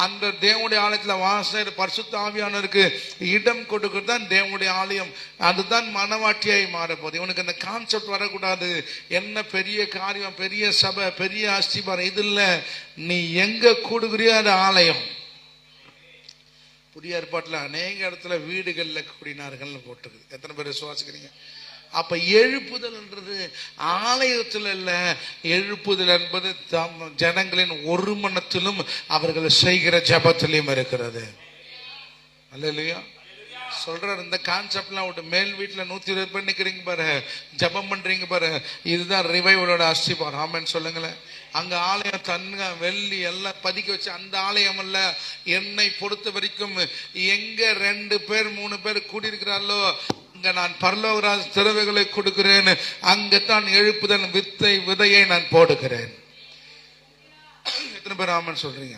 அந்த தேவனுடைய ஆலயத்துல வாசனை பரிசுத்த ஆவியானவருக்கு இடம் கொடுக்கிறது தான் தேவனுடைய ஆலயம். அதுதான் மனவாட்டியாய் மாறப்போகுது. இவனுக்கு அந்த கான்செப்ட் வரக்கூடாது, என்ன பெரிய காரியம், பெரிய சபை, பெரிய அஸ்திபாரம். இது இல்ல, நீ எங்க கூடுகிறியோ அது ஆலயம். புதிய ஏற்பாட்டுல அநேக இடத்துல வீடுகள்ல கூடினார்கள் போட்டுருக்குது. எத்தனை பேர் விசுவாசிக்கிறீங்க? அப்ப எழுப்புதல்ன்றது ஆலயத்தில் இல்ல, எழுப்புதல் என்பது ஜனங்களின் ஒரு மனத்திலும் அவர்கள் செய்கிற ஜபத்திலையும் இருக்கிறது. அல்லேலூயா சொல்றாரு. இந்த கான்செப்ட்லாம் விட்டு மேல் வீட்டுல 120 பேர் நிக்கிறீங்க பாரு, ஜபம் பண்றீங்க பாரு, இதுதான் ரிவைவலோட அஸ்திபாரம். ஆமென் சொல்லுங்களேன். அங்க ஆலயம் தங்க வெள்ளி எல்லாம் பதிக்க வச்சு அந்த ஆலயம் அல்ல. என்னை பொறுத்த வரைக்கும் எங்க 2 பேர் 3 பேர் கூடியிருக்கிறார்களோ அங்க நான் பரலோகராஜ் திறவுகளை கொடுக்கிறேன். அங்கத்தான் எழுப்புதல் விதையை நான் போடுகிறேன். எத்தனை பேர் ஆமென் சொல்றீங்க?